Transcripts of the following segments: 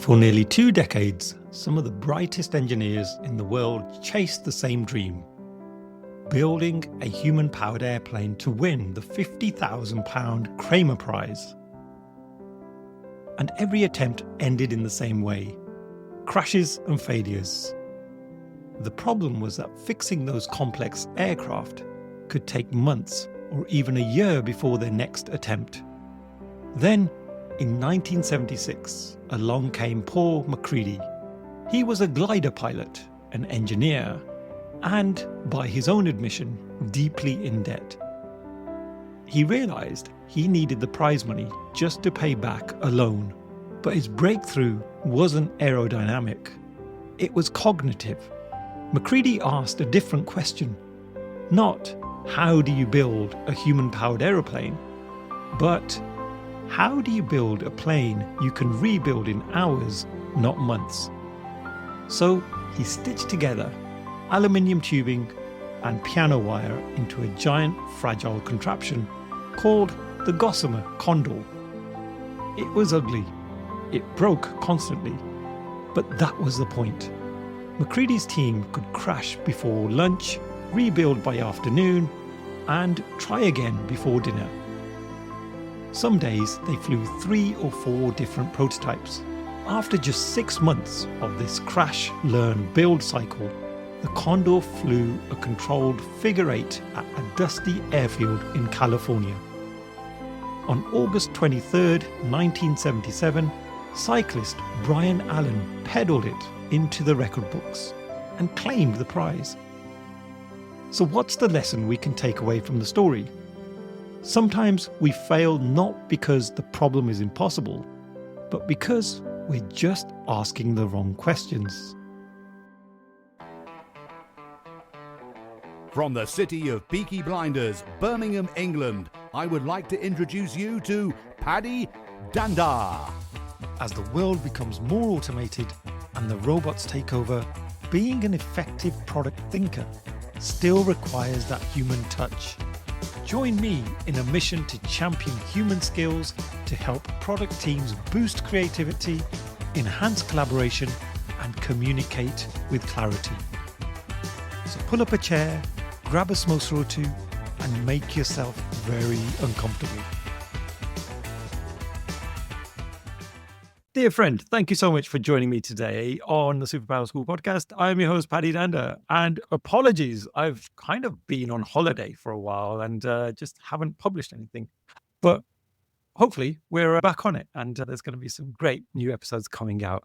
For nearly 2 decades, some of the brightest engineers in the world chased the same dream: building a human-powered airplane to win the £50,000 Kramer Prize. And every attempt ended in the same way: crashes and failures. The problem was that fixing those complex aircraft could take months or even a year before their next attempt. Then, in 1976, along came Paul McCready. He was a glider pilot, an engineer, and, by his own admission, deeply in debt. He realised he needed the prize money just to pay back a loan. But his breakthrough wasn't aerodynamic. It was cognitive. McCready asked a different question. Not, how do you build a human-powered aeroplane? But, how do you build a plane you can rebuild in hours, not months? So he stitched together aluminium tubing and piano wire into a giant fragile contraption called the Gossamer Condor. It was ugly. It broke constantly. But that was the point. McCready's team could crash before lunch, rebuild by afternoon, and try again before dinner. Some days they flew 3 or 4 different prototypes. After just 6 months of this crash, learn, build cycle, the Condor flew a controlled figure 8 at a dusty airfield in California. On August 23, 1977, cyclist Brian Allen pedalled it into the record books and claimed the prize. So what's the lesson we can take away from the story? Sometimes we fail not because the problem is impossible, but because we're just asking the wrong questions. From the city of Peaky Blinders, Birmingham, England, I would like to introduce you to Paddy Danda. As the world becomes more automated and the robots take over, being an effective product thinker still requires that human touch. Join me in a mission to champion human skills to help product teams boost creativity, enhance collaboration, and communicate with clarity. So pull up a chair, grab a samosa or two, and make yourself very uncomfortable. Dear friend, thank you so much for joining me today on the Superpower School podcast. I'm your host, Paddy Danda, and apologies, I've kind of been on holiday for a while and just haven't published anything. But hopefully we're back on it, and there's going to be some great new episodes coming out.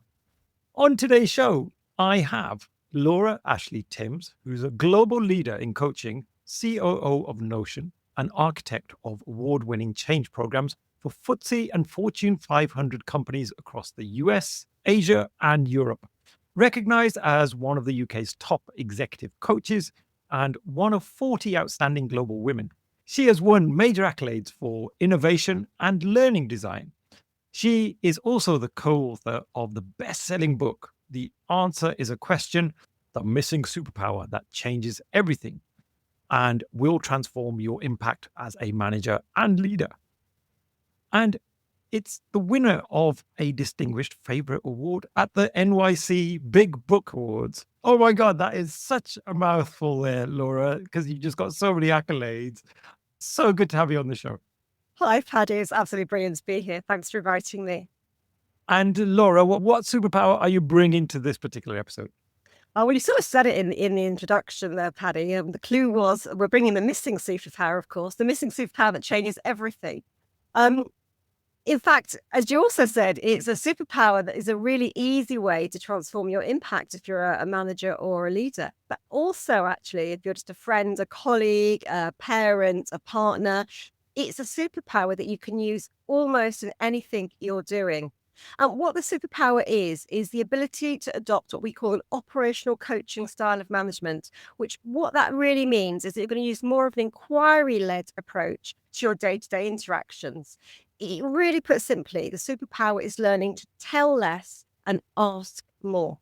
On today's show, I have Laura Ashley Timms, who's a global leader in coaching, COO of Notion, and architect of award-winning change programs for FTSE and Fortune 500 companies across the US, Asia, and Europe. Recognized as one of the UK's top executive coaches and one of 40 outstanding global women, she has won major accolades for innovation and learning design. She is also the co-author of the best-selling book, The Answer is a Question: The Missing Superpower That Changes Everything, and will transform your impact as a manager and leader. And it's the winner of a distinguished favorite award at the NYC Big Book Awards. Oh my God, that is such a mouthful there, Laura, because you just got so many accolades. So good to have you on the show. Hi, Paddy. It's absolutely brilliant to be here. Thanks for inviting me. And Laura, what superpower are you bringing to this particular episode? Well, you sort of said it in the introduction there, Paddy. The clue was we're bringing the missing superpower, of course, the missing superpower that changes everything. In fact, as you also said, it's a superpower that is a really easy way to transform your impact if you're a manager or a leader. But also, actually, if you're just a friend, a colleague, a parent, a partner, it's a superpower that you can use almost in anything you're doing. And what the superpower is the ability to adopt what we call an operational coaching style of management, which what that really means is that you're going to use more of an inquiry-led approach to your day-to-day interactions. It really put simply, the superpower is learning to tell less and ask more,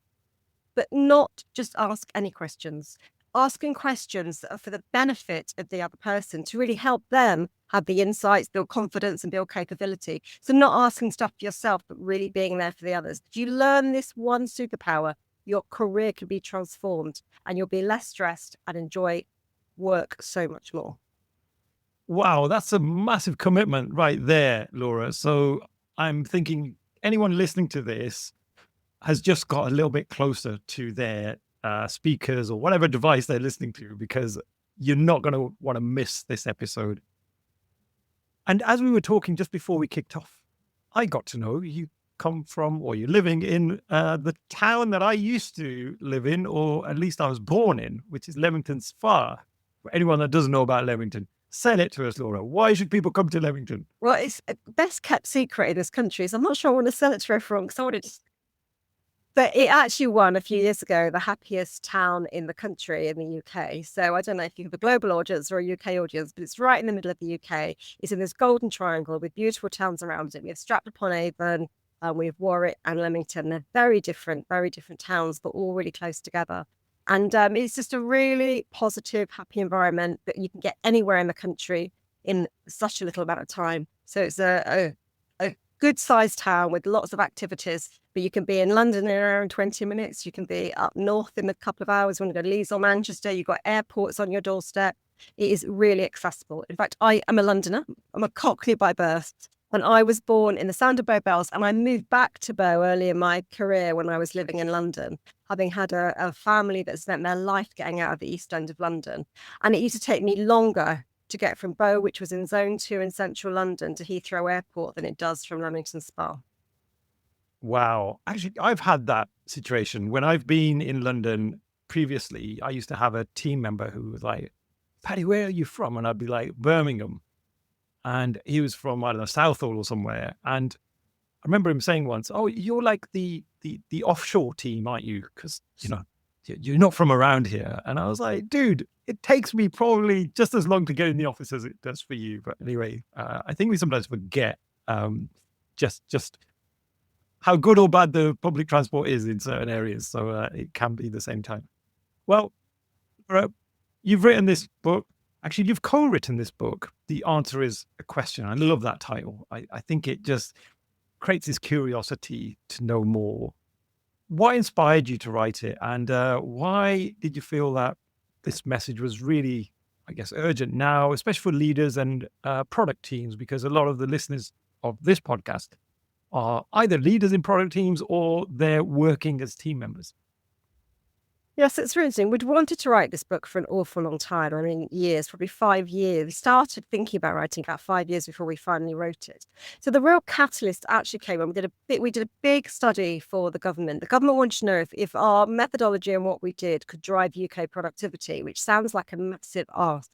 but not just ask any questions. Asking questions that are for the benefit of the other person to really help them have the insights, build confidence, and build capability. So not asking stuff for yourself, but really being there for the others. If you learn this one superpower, your career could be transformed and you'll be less stressed and enjoy work so much more. Wow, that's a massive commitment right there, Laura. So I'm thinking anyone listening to this has just got a little bit closer to their speakers or whatever device they're listening to, because you're not going to want to miss this episode. And as we were talking just before we kicked off, I got to know you come from, or you're living in the town that I used to live in, or at least I was born in, which is Leamington Spa. For anyone that doesn't know about Leamington, sell it to us, Laura. Why should people come to Leamington? Well, it's a best kept secret in this country, so I'm not sure I want to sell it to everyone because I want to just... But it actually won a few years ago the happiest town in the country in the UK. So I don't know if you have a global audience or a UK audience, but it's right in the middle of the UK. It's in this golden triangle with beautiful towns around it. We have Stratford-upon-Avon, we have Warwick and Leamington. They're very different towns, but all really close together. And it's just a really positive, happy environment that you can get anywhere in the country in such a little amount of time. So it's a good sized town with lots of activities, but you can be in London in around 20 minutes. You can be up north in a couple of hours. When you go to Leeds or Manchester, you've got airports on your doorstep. It is really accessible. In fact, I am a Londoner. I'm a Cockney by birth. And I was born in the sound of Bow Bells, and I moved back to Bow early in my career when I was living in London, having had a family that spent their life getting out of the East End of London. And it used to take me longer to get from Bow, which was in Zone 2 in central London, to Heathrow Airport than it does from Leamington Spa. Wow. Actually, I've had that situation. When I've been in London previously, I used to have a team member who was like, Paddy, where are you from? And I'd be like, Birmingham. And he was from, I don't know, Southall or somewhere. And I remember him saying once, oh, you're like the offshore team, aren't you? Because, you're not from around here. And I was like, dude, it takes me probably just as long to get in the office as it does for you. But anyway, I think we sometimes forget just how good or bad the public transport is in certain areas. So it can be the same time. Well, you've written this book. Actually, you've co-written this book. The answer is a question. I love that title. I think it just creates this curiosity to know more. What inspired you to write it? And why did you feel that this message was really, I guess, urgent now, especially for leaders and product teams? Because a lot of the listeners of this podcast are either leaders in product teams or they're working as team members. Yes, it's really interesting. We'd wanted to write this book for an awful long time. I mean, years, probably 5 years. We started thinking about writing about 5 years before we finally wrote it. So the real catalyst actually came when we did a big study for the government. The government wanted to know if our methodology and what we did could drive UK productivity, which sounds like a massive ask.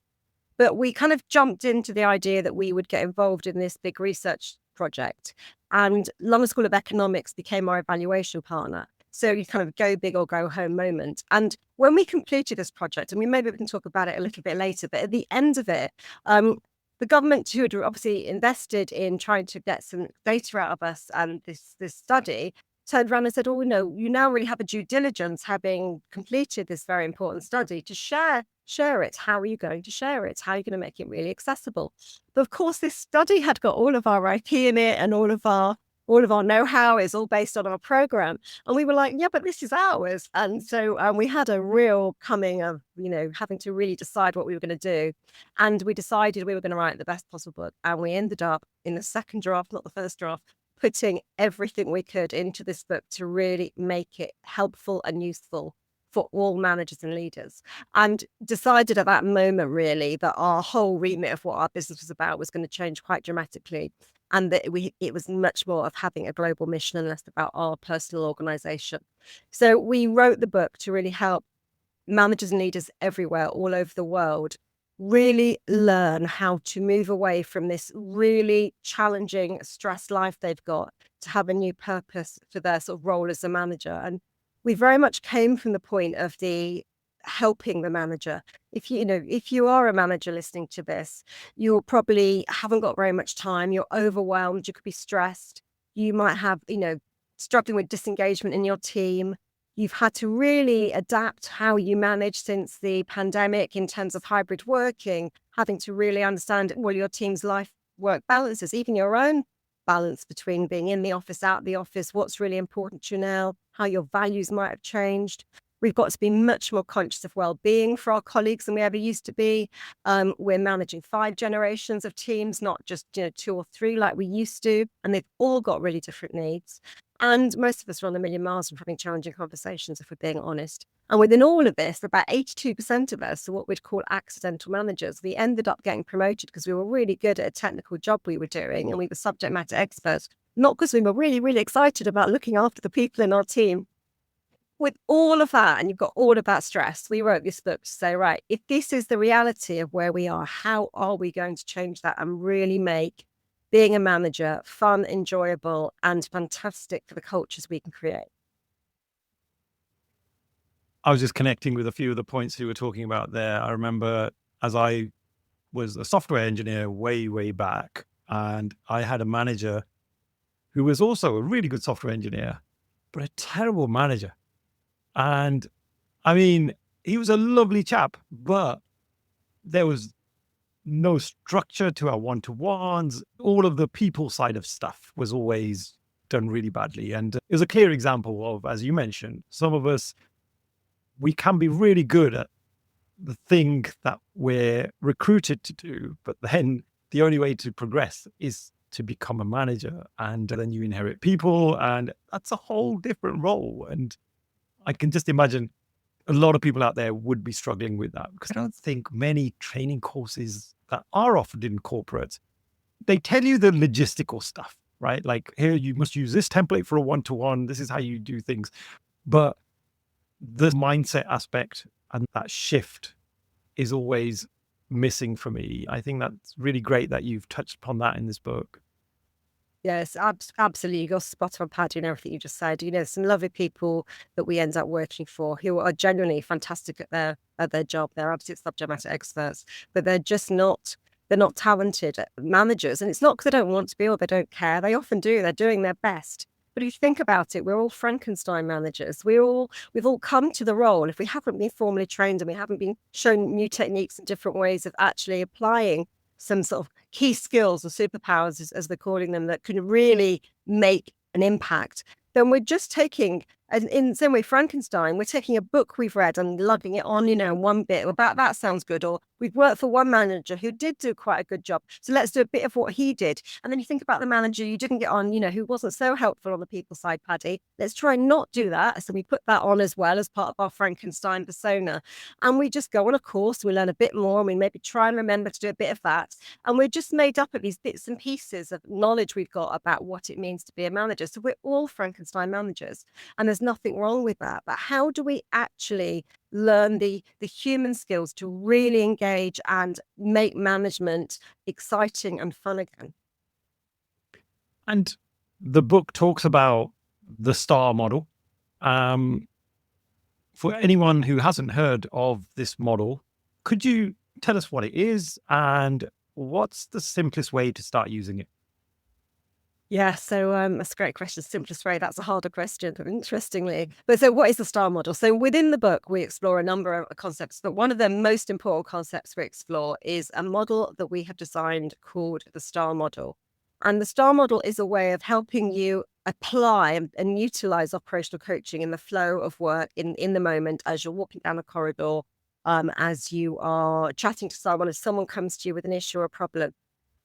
But we kind of jumped into the idea that we would get involved in this big research project. And London School of Economics became our evaluation partner. So you kind of go big or go home moment. And when we completed this project, and maybe we can talk about it a little bit later, but at the end of it, the government, who had obviously invested in trying to get some data out of us and this study, turned around and said, oh, no, you now really have a due diligence, having completed this very important study, to share it. How are you going to share it? How are you going to make it really accessible? But of course, this study had got all of our IP in it, and all of our know-how is all based on our program. And we were like, yeah, but this is ours. And so we had a real coming of, having to really decide what we were going to do. And we decided we were going to write the best possible book. And we ended up in the second draft, not the first draft, putting everything we could into this book to really make it helpful and useful for all managers and leaders, and decided at that moment really that our whole remit of what our business was about was going to change quite dramatically, and that it was much more of having a global mission and less about our personal organization. So we wrote the book to really help managers and leaders everywhere, all over the world, really learn how to move away from this really challenging, stressed life they've got to have a new purpose for their sort of role as a manager. And we very much came from the point of the helping the manager. If you are a manager listening to this, you probably haven't got very much time. You're overwhelmed. You could be stressed. You might have, struggling with disengagement in your team. You've had to really adapt how you manage since the pandemic in terms of hybrid working, having to really understand all your team's life work balances, even your own balance between being in the office, out the office, what's really important to you now, how your values might have changed. We've got to be much more conscious of well-being for our colleagues than we ever used to be. We're managing 5 generations of teams, not just 2 or 3 like we used to, and they've all got really different needs. And most of us are on a million miles from having challenging conversations, if we're being honest. And within all of this, about 82% of us are what we'd call accidental managers. We ended up getting promoted because we were really good at a technical job we were doing, and we were subject matter experts, not because we were really, really excited about looking after the people in our team. With all of that, and you've got all of that stress, we wrote this book to say, right, if this is the reality of where we are, how are we going to change that and really make being a manager fun, enjoyable, and fantastic for the cultures we can create? I was just connecting with a few of the points you were talking about there. I remember as I was a software engineer way, way back, and I had a manager who was also a really good software engineer, but a terrible manager. And I mean, he was a lovely chap, but there was no structure to our one-to-ones. All of the people side of stuff was always done really badly. And it was a clear example of, as you mentioned, some of us, we can be really good at the thing that we're recruited to do, but then the only way to progress is to become a manager, and then you inherit people, and that's a whole different role. And I can just imagine a lot of people out there would be struggling with that, because I don't think many training courses that are offered in corporate, they tell you the logistical stuff, right? Like, here, you must use this template for a one-to-one. This is how you do things. But the mindset aspect and that shift is always missing for me. I think that's really great that you've touched upon that in this book. Yes, absolutely. You're spot on, Paddy, and everything you just said. Some lovely people that we end up working for who are genuinely fantastic at their job. They're absolute subject matter experts, but they're not talented managers. And it's not because they don't want to be or they don't care. They often do. They're doing their best. But if you think about it, we're all Frankenstein managers. We've all come to the role. If we haven't been formally trained and we haven't been shown new techniques and different ways of actually applying some sort of key skills or superpowers, as they're calling them, that can really make an impact, then we're just taking, in the same way Frankenstein, we're taking a book we've read and lugging it on, one bit about that sounds good. Or we've worked for one manager who did do quite a good job, so let's do a bit of what he did. And then you think about the manager you didn't get on, who wasn't so helpful on the people side, Paddy. Let's try and not do that. So we put that on as well as part of our Frankenstein persona. And we just go on a course, we learn a bit more, and we maybe try and remember to do a bit of that. And we're just made up of these bits and pieces of knowledge we've got about what it means to be a manager. So we're all Frankenstein managers, and there's nothing wrong with that. But how do we actually learn the human skills to really engage and make management exciting and fun again? And the book talks about the STAR model. For anyone who hasn't heard of this model, could you tell us what it is and what's the simplest way to start using it? Yeah, so that's a great question. Simplest way, that's a harder question, interestingly. But so what is the STAR model? So within the book, we explore a number of concepts, but one of the most important concepts we explore is a model that we have designed called the STAR model. And the STAR model is a way of helping you apply and utilize operational coaching in the flow of work in the moment, as you're walking down a corridor, as you are chatting to someone, if someone comes to you with an issue or a problem.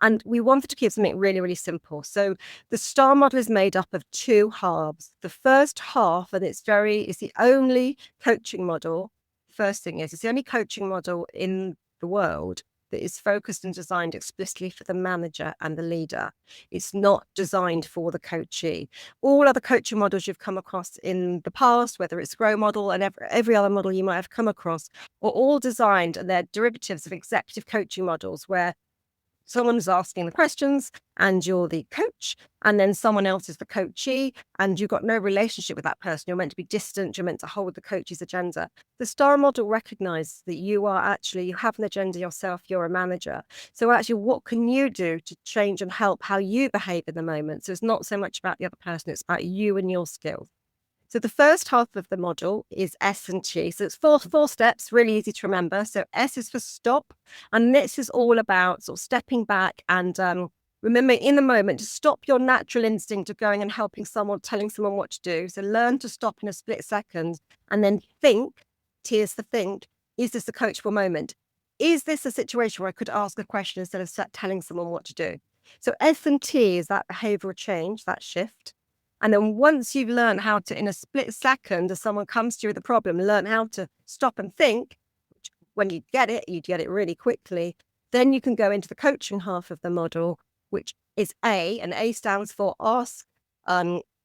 And we wanted to keep something really, really simple. So the STAR model is made up of 2 halves. The first half, and it's the only coaching model. First thing is, it's the only coaching model in the world that is focused and designed explicitly for the manager and the leader. It's not designed for the coachee. All other coaching models you've come across in the past, whether it's Grow model and every other model you might have come across, are all designed, and they're derivatives of executive coaching models where someone's asking the questions and you're the coach, and then someone else is the coachee, and you've got no relationship with that person. You're meant to be distant. You're meant to hold the coach's agenda. The STAR model recognizes that you have an agenda yourself. You're a manager. So actually, what can you do to change and help how you behave in the moment? So it's not so much about the other person. It's about you and your skills. So the first half of the model is S and T. So it's four steps, really easy to remember. So S is for stop. And this is all about sort of stepping back and remember in the moment to stop your natural instinct of going and helping someone, telling someone what to do. So learn to stop in a split second and then think, T is for think, is this a coachable moment? Is this a situation where I could ask a question instead of telling someone what to do? So S and T is that behavioral change, that shift. And then once you've learned how to, in a split second, as someone comes to you with a problem, learn how to stop and think, which when you get it really quickly, then you can go into the coaching half of the model, which is A, and A stands for ask.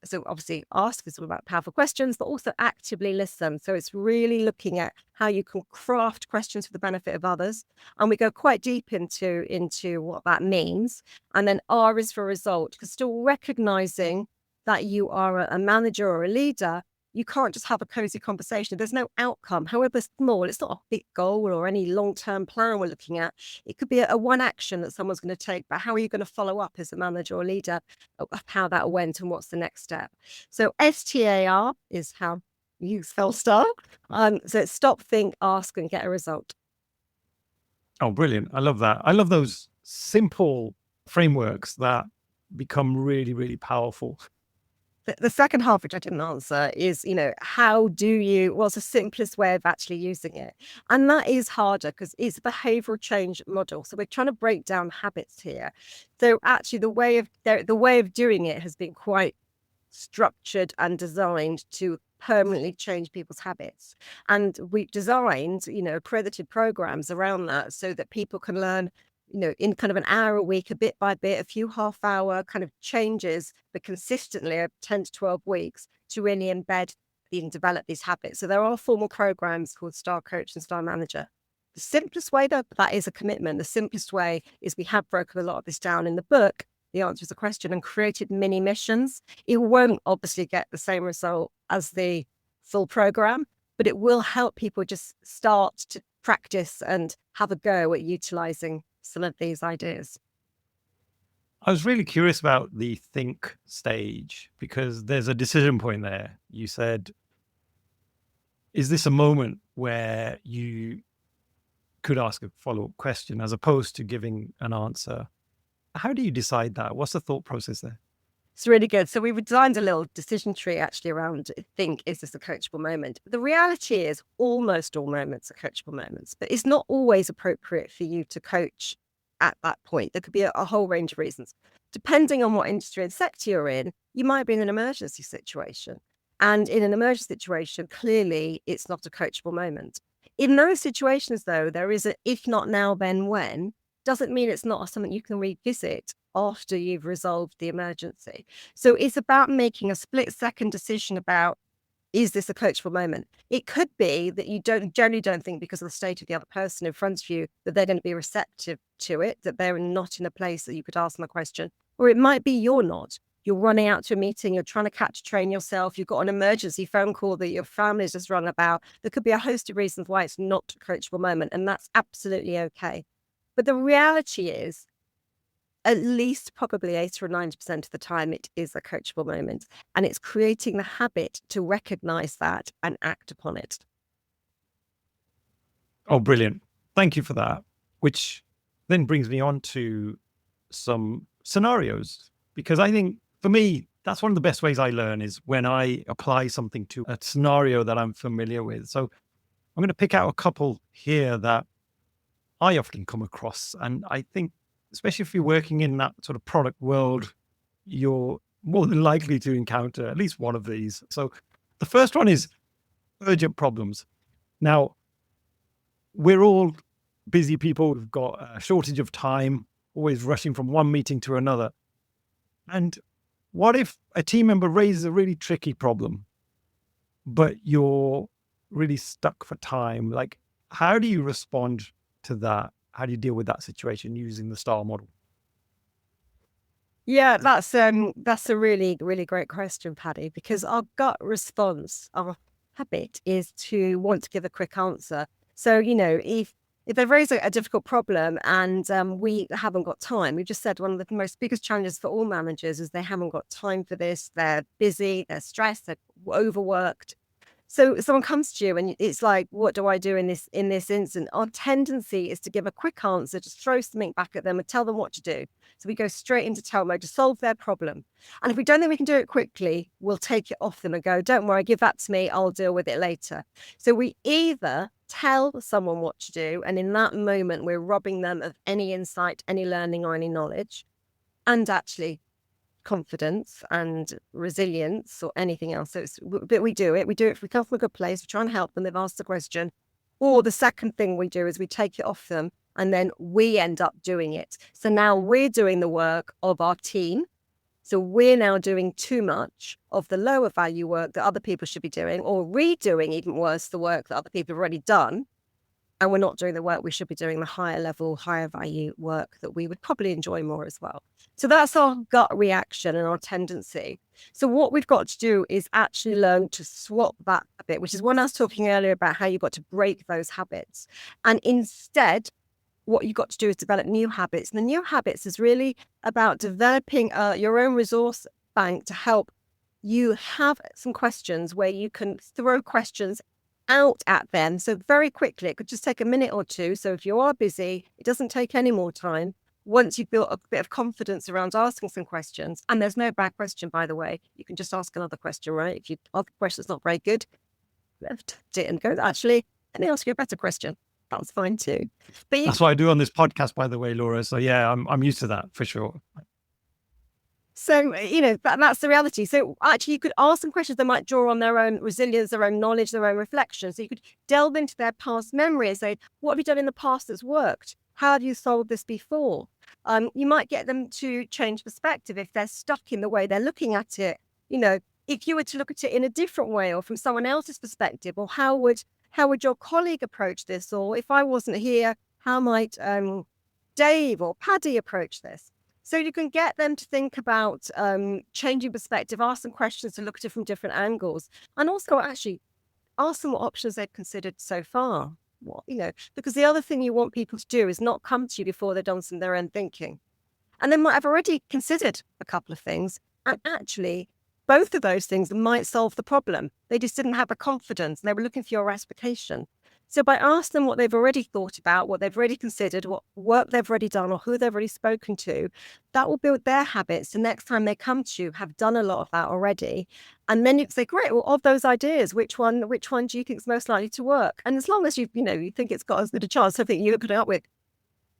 So obviously ask is all about powerful questions, but also actively listen. So it's really looking at how you can craft questions for the benefit of others. And we go quite deep into what that means. And then R is for result, because still recognizing that you are a manager or a leader, you can't just have a cozy conversation. There's no outcome, however small. It's not a big goal or any long-term plan we're looking at. It could be a one action that someone's going to take, but how are you going to follow up as a manager or leader of how that went and what's the next step? So STAR is how you spell star. So it's stop, think, ask, and get a result. Oh, brilliant. I love that. I love those simple frameworks that become really, really powerful. The second half, which I didn't answer, is, what's the simplest way of actually using it? And that is harder because it's a behavioral change model. So we're trying to break down habits here. So actually the way of doing it has been quite structured and designed to permanently change people's habits. And we've designed, accredited programs around that so that people can learn in kind of an hour a week, a bit by bit, a few half-hour kind of changes, but consistently over 10 to 12 weeks to really embed and develop these habits. So there are formal programs called Star Coach and Star Manager. The simplest way, though, that is a commitment. The simplest way is we have broken a lot of this down in the book. The answer is a question and created mini missions. It won't obviously get the same result as the full program, but it will help people just start to practice and have a go at utilizing some of these ideas. I was really curious about the think stage because there's a decision point there. You said, is this a moment where you could ask a follow-up question as opposed to giving an answer? How do you decide that? What's the thought process there? It's really good. So we've designed a little decision tree actually around think, is this a coachable moment? The reality is almost all moments are coachable moments, but it's not always appropriate for you to coach at that point. There could be a whole range of reasons. Depending on what industry and sector you're in, you might be in an emergency situation. And in an emergency situation, clearly it's not a coachable moment. In those situations, though, there is a if not now, then when. Doesn't mean it's not something you can revisit after you've resolved the emergency. So it's about making a split-second decision about, is this a coachable moment? It could be that you generally don't think because of the state of the other person in front of you that they're going to be receptive to it, that they're not in a place that you could ask them a question. Or it might be you're not. You're running out to a meeting, you're trying to catch a train yourself, you've got an emergency phone call that your family's just rung about. There could be a host of reasons why it's not a coachable moment, and that's absolutely okay. But the reality is, at least probably 80 or 90% of the time, it is a coachable moment. And it's creating the habit to recognize that and act upon it. Oh, brilliant. Thank you for that. Which then brings me on to some scenarios, because I think for me, that's one of the best ways I learn is when I apply something to a scenario that I'm familiar with. So I'm going to pick out a couple here that I often come across. And I think, especially if you're working in that sort of product world, you're more than likely to encounter at least one of these. So the first one is urgent problems. Now, we're all busy people. We've got a shortage of time, always rushing from one meeting to another. And what if a team member raises a really tricky problem, but you're really stuck for time? Like, how do you respond to that? How do you deal with that situation using the STAR model? Yeah, that's a really, really great question, Paddy, because our gut response, our habit is to want to give a quick answer. So, if they've raised a difficult problem and we haven't got time, we've just said one of the most biggest challenges for all managers is they haven't got time for this. They're busy, they're stressed, they're overworked. So someone comes to you and it's like, what do I do in this instance? Our tendency is to give a quick answer, just throw something back at them and tell them what to do. So we go straight into tell mode to solve their problem. And if we don't think we can do it quickly, we'll take it off them and go, don't worry, give that to me. I'll deal with it later. So we either tell someone what to do, and in that moment, we're robbing them of any insight, any learning, or any knowledge, and actually confidence and resilience or anything else. But we do it if we come from a good place, we try and help them, they've asked the question. Or the second thing we do is we take it off them and then we end up doing it. So now we're doing the work of our team. So we're now doing too much of the lower value work that other people should be doing, or redoing, even worse, the work that other people have already done. And we're not doing the work we should be doing, the higher level, higher value work that we would probably enjoy more as well. So that's our gut reaction and our tendency. So what we've got to do is actually learn to swap that a bit, which is when I was talking earlier about how you've got to break those habits. And instead, what you've got to do is develop new habits. And the new habits is really about developing your own resource bank to help you have some questions where you can throw questions out at them. So very quickly, it could just take a minute or two. So if you are busy, it doesn't take any more time. Once you've built a bit of confidence around asking some questions, and there's no bad question, by the way, you can just ask another question, right? If you ask a question that's not very good, left it and go, actually, let me ask you a better question. That's fine too. But That's what I do on this podcast, by the way, Laura. So yeah, I'm used to that for sure. So, that's the reality. So actually, you could ask some questions that might draw on their own resilience, their own knowledge, their own reflection. So you could delve into their past memory and say, what have you done in the past that's worked? How have you solved this before? You might get them to change perspective if they're stuck in the way they're looking at it. If you were to look at it in a different way or from someone else's perspective, or how would your colleague approach this? Or if I wasn't here, how might Dave or Paddy approach this? So you can get them to think about changing perspective, ask them questions to look at it from different angles, and also actually ask them what options they've considered so far. Because the other thing you want people to do is not come to you before they've done some of their own thinking. And they might have already considered a couple of things, and actually both of those things might solve the problem. They just didn't have the confidence and they were looking for your reciprocation. So by asking them what they've already thought about, what they've already considered, what work they've already done, or who they've already spoken to, that will build their habits. The next time they come to you, have done a lot of that already. And then you can say, great, well, of those ideas, which one do you think is most likely to work? And as long as you think it's got as good a chance, I think you're putting up with,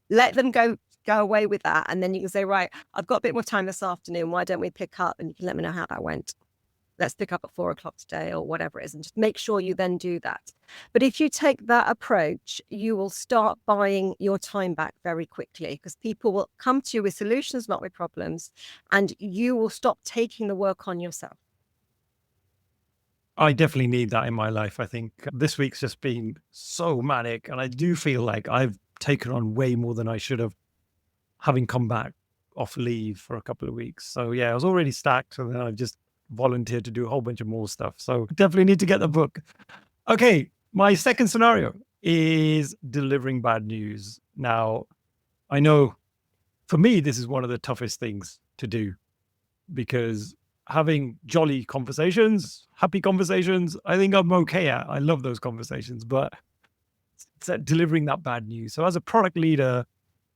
let them go away with that. And then you can say, right, I've got a bit more time this afternoon. Why don't we pick up? And you can let me know how that went. Let's pick up at 4:00 today or whatever it is, and just make sure you then do that. But if you take that approach, you will start buying your time back very quickly, because people will come to you with solutions, not with problems, and you will stop taking the work on yourself. I definitely need that in my life. I think this week's just been so manic, and I do feel like I've taken on way more than I should have, having come back off leave for a couple of weeks. So yeah, I was already stacked, and then I've just volunteered to do a whole bunch of more stuff. So definitely need to get the book. Okay, my second scenario is delivering bad news. Now, I know for me, this is one of the toughest things to do, because having jolly conversations, happy conversations, I think I'm okay at. I love those conversations, but it's delivering that bad news. So as a product leader,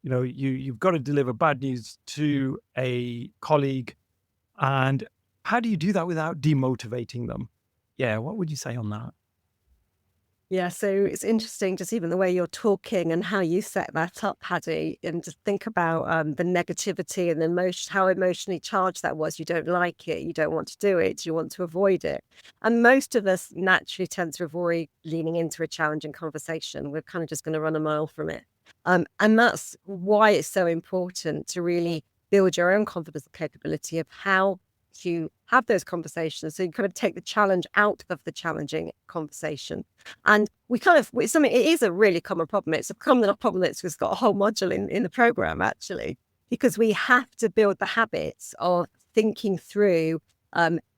you've got to deliver bad news to a colleague. And how do you do that without demotivating them? Yeah, what would you say on that? Yeah, so it's interesting, just even the way you're talking and how you set that up, Paddy, and just think about the negativity and the emotion, how emotionally charged that was. You don't like it, you don't want to do it, you want to avoid it. And most of us naturally tend to avoid leaning into a challenging conversation. We're kind of just going to run a mile from it. And that's why it's so important to really build your own confidence and capability of how to have those conversations, so you kind of take the challenge out of the challenging conversation. And it is a really common problem. It's a common enough problem that's just got a whole module in the program, actually, because we have to build the habits of thinking through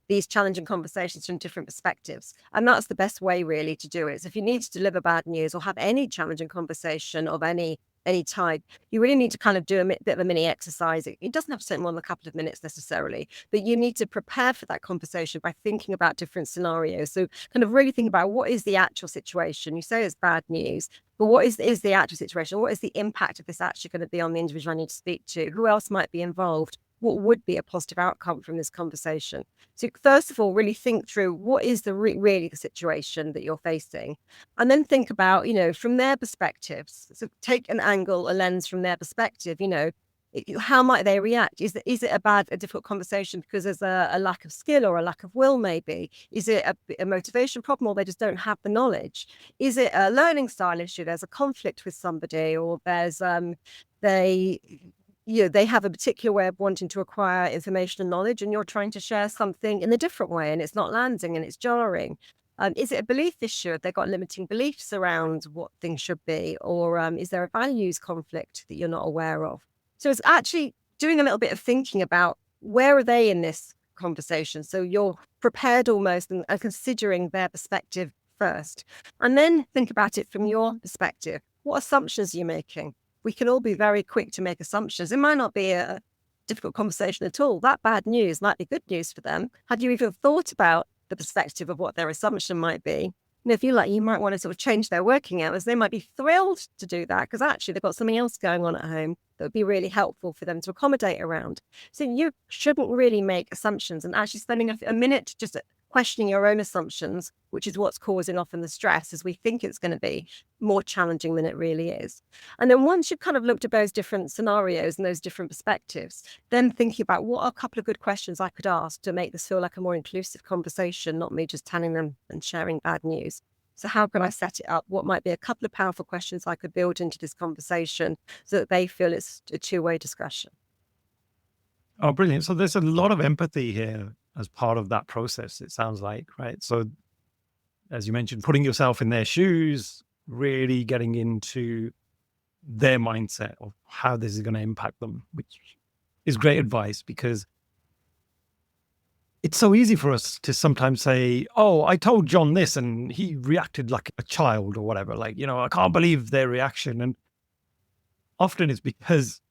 these challenging conversations from different perspectives. And that's the best way really to do it. So if you need to deliver bad news or have any challenging conversation of any any type, you really need to kind of do a bit of a mini exercise. It doesn't have to take more than a couple of minutes necessarily, but you need to prepare for that conversation by thinking about different scenarios. So kind of really think about what is the actual situation. You say it's bad news, but what is the actual situation? What is the impact of this actually going to be on the individual I need to speak to? Who else might be involved? What would be a positive outcome from this conversation? So first of all, really think through what is really the situation that you're facing, and then think about, from their perspectives. So take an angle, a lens from their perspective. How might they react? Is it a difficult conversation because there's a lack of skill or a lack of will? Maybe is it a motivation problem, or they just don't have the knowledge? Is it a learning style issue? There's a conflict with somebody, or there's they they have a particular way of wanting to acquire information and knowledge, and you're trying to share something in a different way, and it's not landing and it's jarring. Is it a belief issue? Have they got limiting beliefs around what things should be? Or is there a values conflict that you're not aware of? So it's actually doing a little bit of thinking about where are they in this conversation. So you're prepared almost and considering their perspective first. And then think about it from your perspective. What assumptions are you making? We can all be very quick to make assumptions. It might not be a difficult conversation at all. That bad news might be good news for them. Had you even thought about the perspective of what their assumption might be? And if you might want to sort of change their working hours, they might be thrilled to do that because actually they've got something else going on at home that would be really helpful for them to accommodate around. So you shouldn't really make assumptions, and actually spending a minute just questioning your own assumptions, which is what's causing often the stress, as we think it's going to be more challenging than it really is. And then once you've kind of looked at those different scenarios and those different perspectives, then thinking about what are a couple of good questions I could ask to make this feel like a more inclusive conversation, not me just telling them and sharing bad news. So how can I set it up? What might be a couple of powerful questions I could build into this conversation so that they feel it's a two-way discussion? Oh, brilliant. So there's a lot of empathy here as part of that process, it sounds like, right? So as you mentioned, putting yourself in their shoes, really getting into their mindset of how this is going to impact them, which is great advice, because it's so easy for us to sometimes say, oh, I told John this and he reacted like a child or whatever. I can't believe their reaction. And often it's because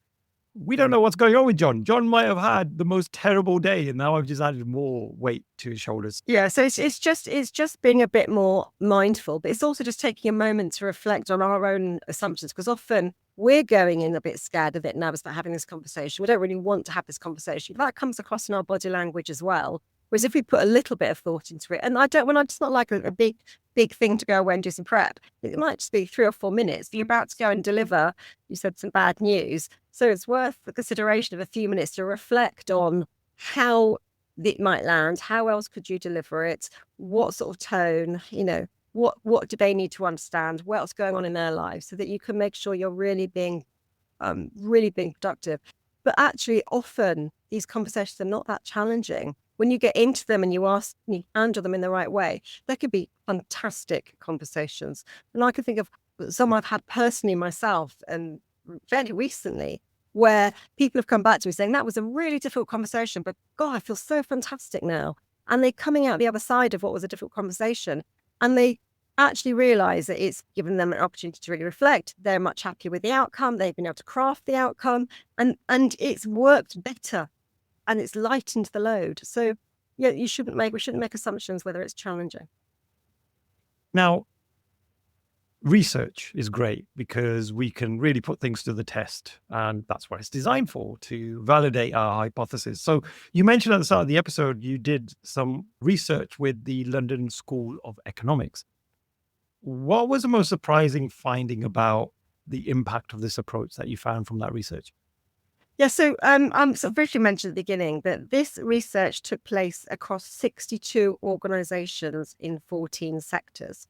we don't know what's going on with John. John might have had the most terrible day, and now I've just added more weight to his shoulders. Yeah, so it's just being a bit more mindful, but it's also just taking a moment to reflect on our own assumptions, because often we're going in a bit scared, a bit nervous about having this conversation. We don't really want to have this conversation. That comes across in our body language as well. Whereas if we put a little bit of thought into it, and it's not like a big thing to go away and do some prep. It might just be 3 or 4 minutes. You're about to go and deliver, you said, some bad news. So it's worth the consideration of a few minutes to reflect on how it might land. How else could you deliver it? What sort of tone, what do they need to understand? What's going on in their lives, so that you can make sure you're really being productive. But actually, often these conversations are not that challenging. When you get into them and you handle them in the right way, they could be fantastic conversations. And I can think of some I've had personally myself, and fairly recently, where people have come back to me saying, that was a really difficult conversation, but God, I feel so fantastic now. And they're coming out the other side of what was a difficult conversation, and they actually realize that it's given them an opportunity to really reflect. They're much happier with the outcome. They've been able to craft the outcome, and it's worked better, and it's lightened the load. So yeah, we shouldn't make assumptions whether it's challenging. Now, research is great because we can really put things to the test, and that's what it's designed for, to validate our hypothesis. So you mentioned at the start of the episode, you did some research with the London School of Economics. What was the most surprising finding about the impact of this approach that you found from that research? Yeah, so I sort of briefly mentioned at the beginning that this research took place across 62 organizations in 14 sectors.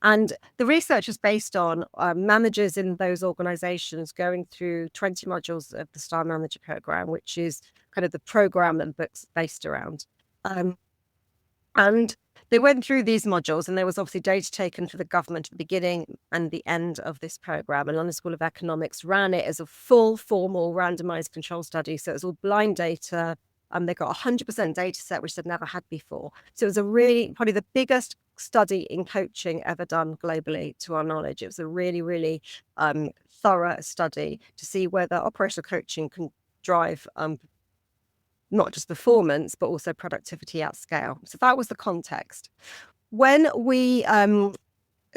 And the research was based on managers in those organizations going through 20 modules of the Star Manager program, which is kind of the program that the book's based around. And they went through these modules, and there was obviously data taken for the government at the beginning and the end of this program. And London School of Economics ran it as a full, formal, randomized control study. So it was all blind data, They got 100% data set, which they'd never had before. So it was a really, probably the biggest study in coaching ever done globally, to our knowledge. It was a really, really thorough study to see whether operational coaching can drive not just performance, but also productivity at scale. So that was the context. When we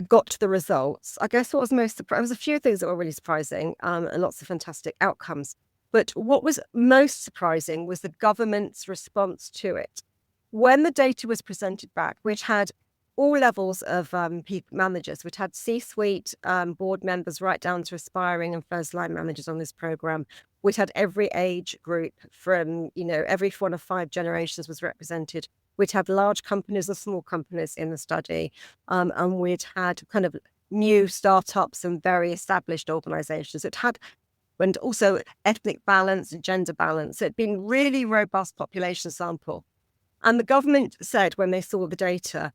got to the results, I guess what was most surprising, there was a few things that were really surprising and lots of fantastic outcomes. But what was most surprising was the government's response to it. When the data was presented back, which had all levels of managers, which had C-suite board members right down to aspiring and first-line managers on this program, which had every age group from, every one of 5 generations was represented. We'd had large companies or small companies in the study, and we'd had kind of new startups and very established organizations. It had, and also ethnic balance and gender balance. So it'd been really robust population sample. And the government said when they saw the data,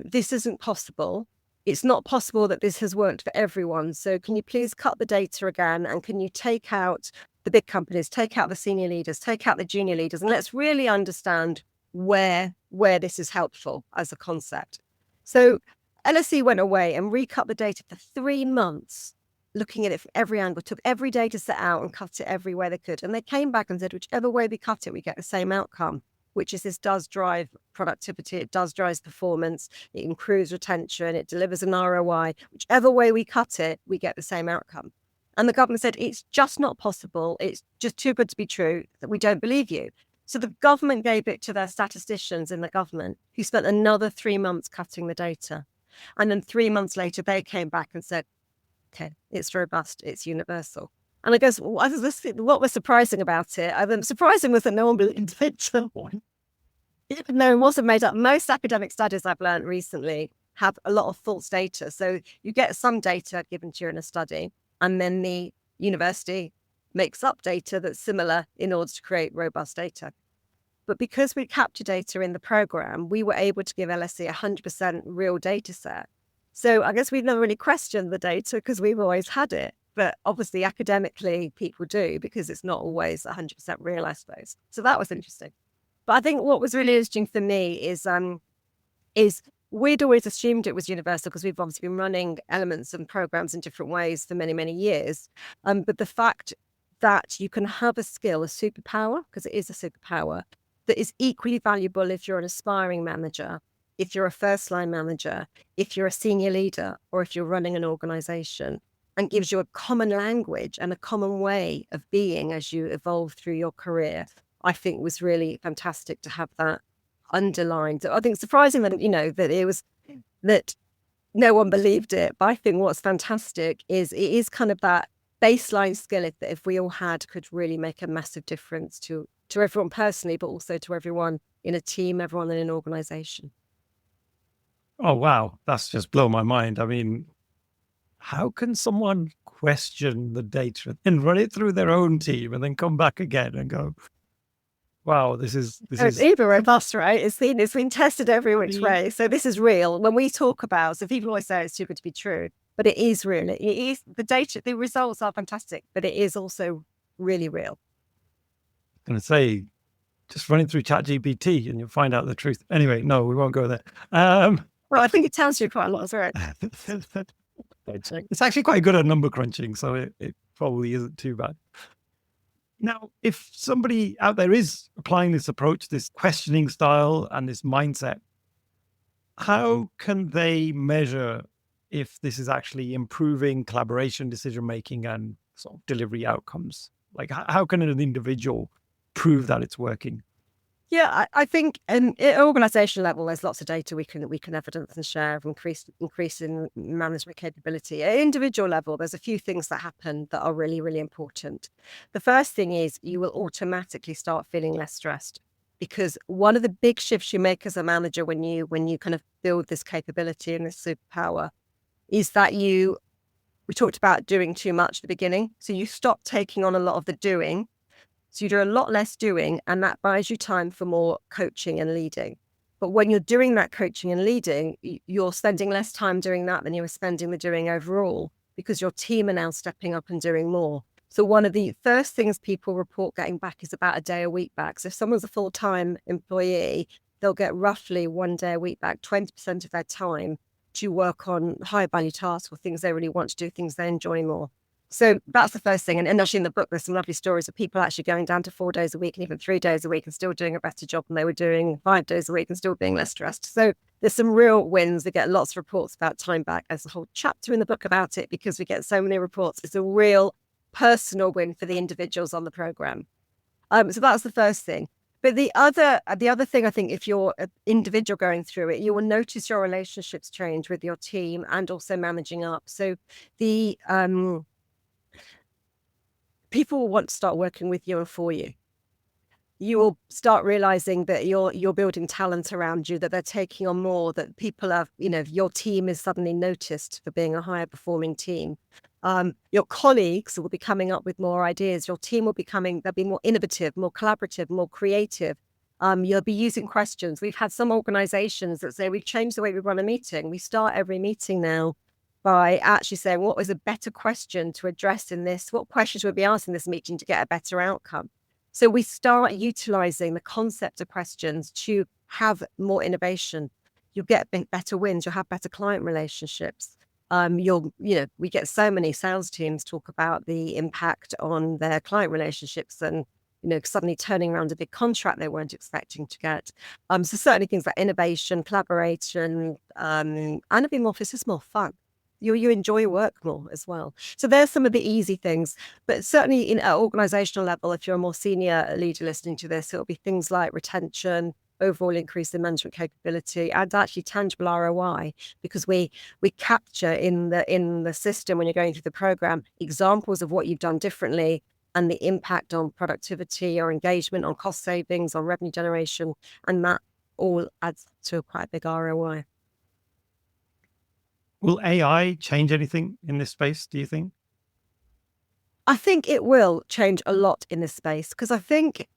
this isn't possible. It's not possible that this has worked for everyone. So can you please cut the data again? And can you take out the big companies, take out the senior leaders, take out the junior leaders, and let's really understand where this is helpful as a concept. So LSE went away and recut the data for 3 months, looking at it from every angle, took every data set out and cut it every way they could. And they came back and said, whichever way we cut it, we get the same outcome, which is this does drive productivity, it does drive performance, it improves retention, it delivers an ROI. Whichever way we cut it, we get the same outcome. And the government said, it's just not possible. It's just too good to be true, that we don't believe you. So the government gave it to their statisticians in the government, who spent another 3 months cutting the data. And then 3 months later, they came back and said, okay, it's robust, it's universal. And I guess what was surprising about it, surprising was that no one believed it. Even though it wasn't made up, most academic studies I've learned recently have a lot of false data. So you get some data given to you in a study, and then the university makes up data that's similar in order to create robust data. But because we capture data in the program, we were able to give LSE 100% real data set. So I guess we've never really questioned the data because we've always had it. But obviously academically people do, because it's not always 100% real, I suppose. So that was interesting. But I think what was really interesting for me is we'd always assumed it was universal because we've obviously been running elements and programs in different ways for many, many years. But the fact that you can have a skill, a superpower, because it is a superpower, that is equally valuable if you're an aspiring manager, if you're a first-line manager, if you're a senior leader, or if you're running an organization, and gives you a common language and a common way of being as you evolve through your career, I think was really fantastic to have that underlined. I think it's surprising that, that it was, that no one believed it. But I think what's fantastic is it is kind of that baseline skill that if we all had could really make a massive difference to everyone personally, but also to everyone in a team, everyone in an organization. Oh, wow. That's just blown my mind. I mean, how can someone question the data and run it through their own team and then come back again and go, wow, this is even robust, right? It's been tested every which way. So this is real. When we talk about, so people always say it's too good to be true, but it is real. It is the data, the results are fantastic, but it is also really real. I'm going to say, just run it through ChatGPT and you'll find out the truth. Anyway, no, we won't go there. Well, I think it tells you quite a lot, right? It's actually quite good at number crunching, so it probably isn't too bad. Now, if somebody out there is applying this approach, this questioning style and this mindset, how can they measure if this is actually improving collaboration, decision-making, and sort of delivery outcomes? Like, how can an individual prove that it's working? Yeah, I think at organization level, there's lots of data we can evidence and share of increasing management capability. At individual level, there's a few things that happen that are really, really important. The first thing is you will automatically start feeling less stressed, because one of the big shifts you make as a manager when you kind of build this capability and this superpower is that we talked about doing too much at the beginning. So you stop taking on a lot of the doing. So you do a lot less doing, and that buys you time for more coaching and leading. But when you're doing that coaching and leading, you're spending less time doing that than you were spending the doing overall, because your team are now stepping up and doing more. So one of the first things people report getting back is about a day a week back. So if someone's a full-time employee, they'll get roughly 1 day a week back, 20% of their time to work on high value tasks or things they really want to do, things they enjoy more. So that's the first thing. And actually in the book, there's some lovely stories of people actually going down to 4 days a week and even 3 days a week and still doing a better job than they were doing 5 days a week and still being less stressed. So there's some real wins. We get lots of reports about time back. There's a whole chapter in the book about it because we get so many reports. It's a real personal win for the individuals on the program. So that's the first thing. But the other thing, I think, if you're an individual going through it, you will notice your relationships change with your team and also managing up. So the people will want to start working with you and for you. You will start realizing that you're building talent around you, that they're taking on more, that people have, your team is suddenly noticed for being a higher performing team. Your colleagues will be coming up with more ideas. Your team will they'll be more innovative, more collaborative, more creative. You'll be using questions. We've had some organizations that say, we've changed the way we run a meeting. We start every meeting now by actually saying, what was a better question to address in this? What questions would be asked in this meeting to get a better outcome? So we start utilizing the concept of questions to have more innovation. You'll get better wins. You'll have better client relationships. We get so many sales teams talk about the impact on their client relationships and, suddenly turning around a big contract they weren't expecting to get. So certainly things like innovation, collaboration, and a bit more, it's just more fun. You enjoy your work more as well. So there's some of the easy things, but certainly at organizational level, if you're a more senior leader listening to this, it'll be things like retention, overall increase in management capability, and actually tangible ROI, because we capture in the system when you're going through the program examples of what you've done differently and the impact on productivity or engagement, on cost savings, on revenue generation, and that all adds to quite a big ROI. Will AI change anything in this space, do you think? I think it will change a lot in this space, because I think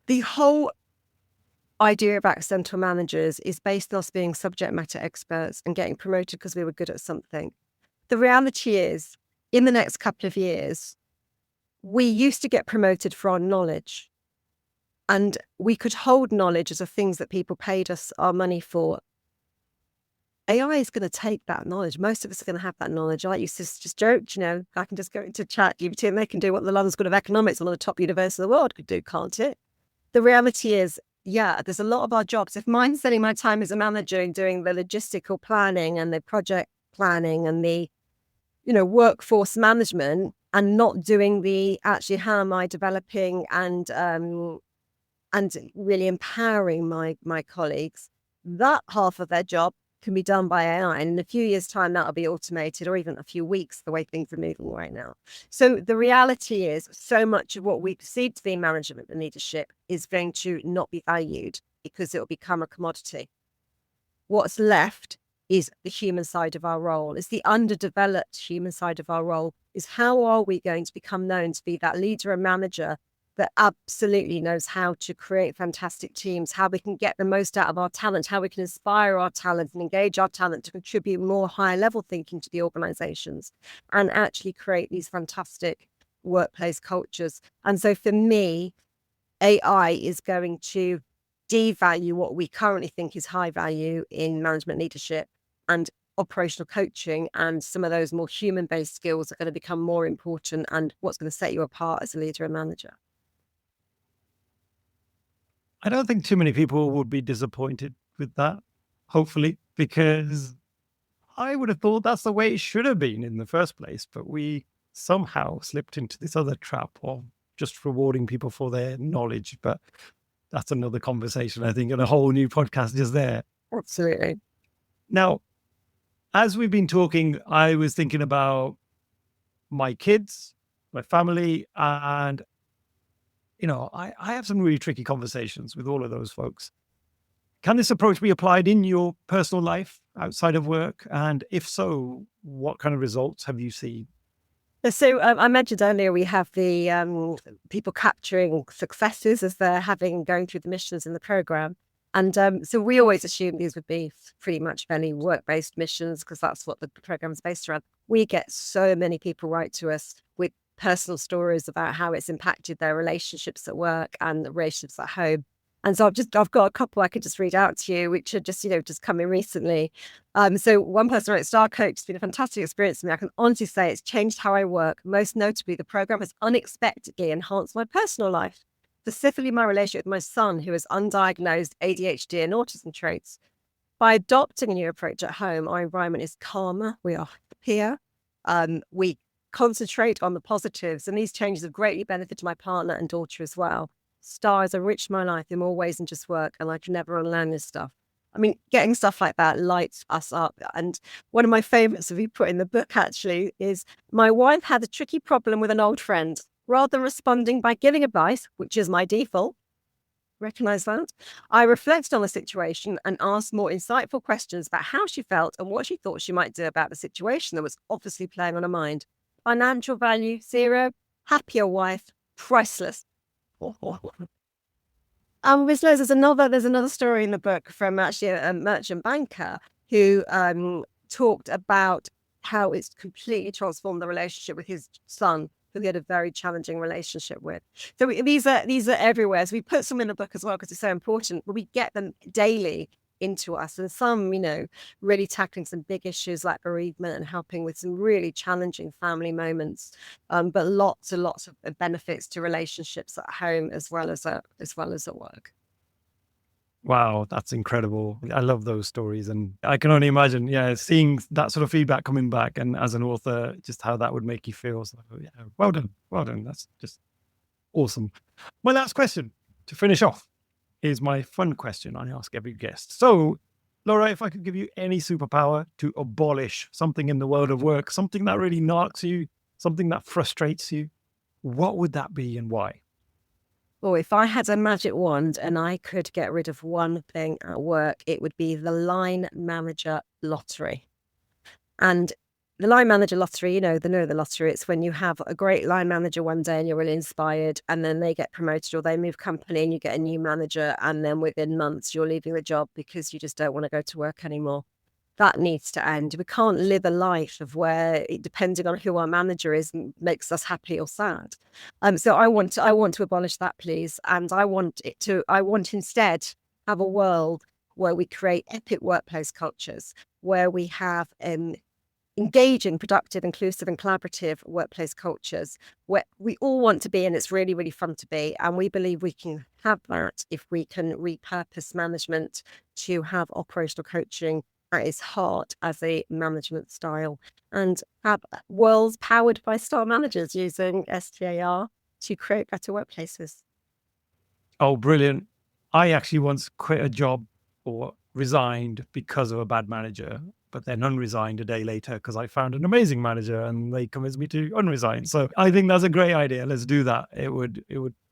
the whole idea of accidental managers is based on us being subject matter experts and getting promoted because we were good at something. The reality is, in the next couple of years, we used to get promoted for our knowledge, and we could hold knowledge as the things that people paid us our money for. AI is going to take that knowledge. Most of us are going to have that knowledge. Like you just joked, I can just go into ChatGPT and they can do what the London School of Economics, one of the top universities in the world, could do, can't it? The reality is, there's a lot of our jobs. If mine's spending my time as a manager and doing the logistical planning and the project planning and the, workforce management, and not doing the actually how am I developing and really empowering my colleagues, that half of their job can be done by AI. And in a few years' time, that'll be automated, or even a few weeks, the way things are moving right now. So the reality is, so much of what we perceive to be management and leadership is going to not be valued because it will become a commodity. What's left is the human side of our role. It's the underdeveloped human side of our role. Is how are we going to become known to be that leader and manager that absolutely knows how to create fantastic teams, how we can get the most out of our talent, how we can inspire our talent and engage our talent to contribute more higher level thinking to the organizations and actually create these fantastic workplace cultures. And so for me, AI is going to devalue what we currently think is high value in management leadership, and operational coaching and some of those more human-based skills are going to become more important, and what's going to set you apart as a leader and manager. I don't think too many people would be disappointed with that, hopefully, because I would have thought that's the way it should have been in the first place. But we somehow slipped into this other trap of just rewarding people for their knowledge. But that's another conversation, I think, and a whole new podcast is there. Absolutely. Now, as we've been talking, I was thinking about my kids, my family, and I have some really tricky conversations with all of those folks. Can this approach be applied in your personal life outside of work? And if so, what kind of results have you seen? So I mentioned earlier, we have the people capturing successes as they're going through the missions in the program. And so we always assume these would be pretty much fairly work-based missions because that's what the program is based around. We get so many people write to us with personal stories about how it's impacted their relationships at work and the relationships at home. And so I've got a couple I could just read out to you, which are just come in recently. So one person wrote, Star Coach, it's been a fantastic experience for me. I can honestly say it's changed how I work. Most notably, the program has unexpectedly enhanced my personal life, specifically my relationship with my son, who has undiagnosed ADHD and autism traits. By adopting a new approach at home, our environment is calmer, we are happier, we concentrate on the positives, and these changes have greatly benefited my partner and daughter as well. Star has enriched my life in more ways than just work, and I can never unlearn this stuff. I mean, getting stuff like that lights us up. And one of my favorites that we put in the book actually is, my wife had a tricky problem with an old friend. Rather than responding by giving advice, which is my default, recognize that, I reflected on the situation and asked more insightful questions about how she felt and what she thought she might do about the situation that was obviously playing on her mind. Financial value, 0. Happier wife, priceless. There's another story in the book from actually a merchant banker who talked about how it's completely transformed the relationship with his son, who he had a very challenging relationship with. So these are everywhere. So we put some in the book as well because it's so important, but we get them daily into us, and some, really tackling some big issues like bereavement and helping with some really challenging family moments, but lots and lots of benefits to relationships at home as well as at work. Wow, that's incredible. I love those stories. And I can only imagine, seeing that sort of feedback coming back, and as an author, just how that would make you feel. So, yeah, well done. Well done. That's just awesome. My last question to finish off is my fun question I ask every guest. So, Laura, if I could give you any superpower to abolish something in the world of work, something that really knocks you, something that frustrates you, what would that be and why? Well, if I had a magic wand and I could get rid of one thing at work, it would be the line manager lottery. And the line manager lottery, the lottery, it's when you have a great line manager one day and you're really inspired, and then they get promoted or they move company and you get a new manager, and then within months you're leaving the job because you just don't want to go to work anymore. That needs to end. We can't live a life of where, depending on who our manager is, makes us happy or sad. So I want to abolish that, please. And I want instead have a world where we create epic workplace cultures, where we have engaging, productive, inclusive, and collaborative workplace cultures where we all want to be, and it's really, really fun to be. And we believe we can have that if we can repurpose management to have operational coaching at its heart as a management style, and have worlds powered by star managers using STAR to create better workplaces. Oh, brilliant. I actually once quit a job or resigned because of a bad manager, but then unresigned a day later because I found an amazing manager and they convinced me to unresign. So I think that's a great idea. Let's do that. It would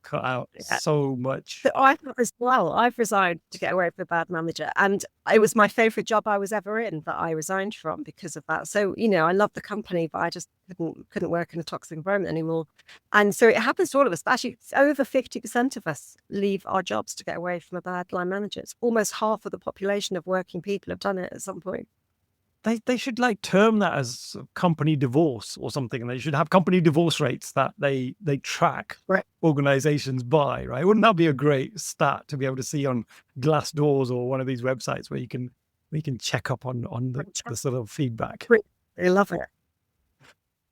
cut out so much. So I've resigned to get away from a bad manager, and it was my favorite job I was ever in that I resigned from because of that. So, I love the company, but I just couldn't work in a toxic environment anymore. And so it happens to all of us. Actually, over 50% of us leave our jobs to get away from a bad line manager. It's almost half of the population of working people have done it at some point. They should term that as company divorce or something, and they should have company divorce rates that they track organizations by, right? Wouldn't that be a great stat to be able to see on Glassdoors or one of these websites where you can check up on the sort of feedback? I love it.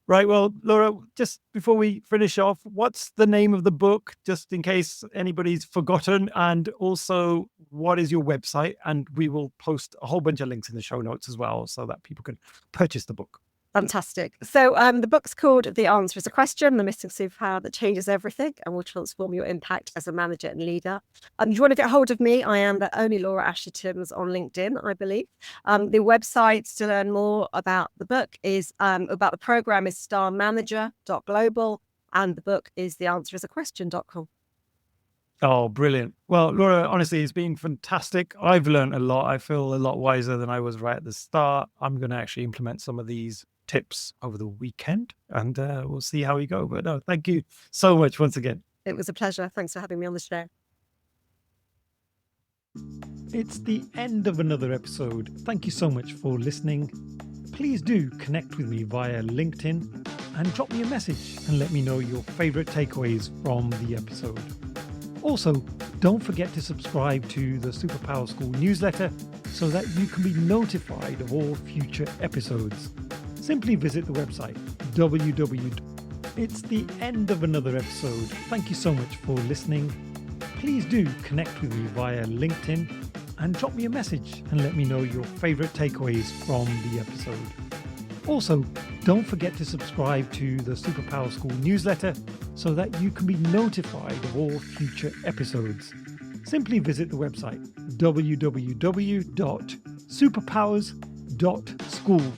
Right. Well, Laura, just before we finish off, what's the name of the book, just in case anybody's forgotten? And also, what is your website? And we will post a whole bunch of links in the show notes as well so that people can purchase the book. Fantastic. So the book's called The Answer is a Question, the missing superpower that changes everything and will transform your impact as a manager and leader. If you want to get hold of me, I am the only Laura Ashley Timms on LinkedIn, I believe. The website to learn more about the book is about the program is starmanager.global, and the book is theanswerisaquestion.com. Oh, brilliant. Well, Laura, honestly, it's been fantastic. I've learned a lot. I feel a lot wiser than I was right at the start. I'm going to actually implement some of these tips over the weekend, and we'll see how we go. But no, thank you so much once again. It was a pleasure. Thanks for having me on the show. It's the end of another episode. Thank you so much for listening. Please do connect with me via LinkedIn and drop me a message and let me know your favourite takeaways from the episode. Also, don't forget to subscribe to the Superpower School newsletter so that you can be notified of all future episodes. Simply visit the website www. It's the end of another episode. Thank you so much for listening. Please do connect with me via LinkedIn and drop me a message and let me know your favourite takeaways from the episode. Also, don't forget to subscribe to the Superpower School newsletter so that you can be notified of all future episodes. Simply visit the website www.superpowers.school.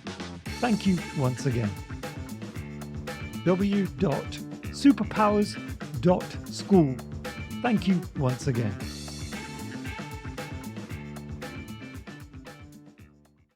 Thank you once again. www.superpowers.school. Thank you once again.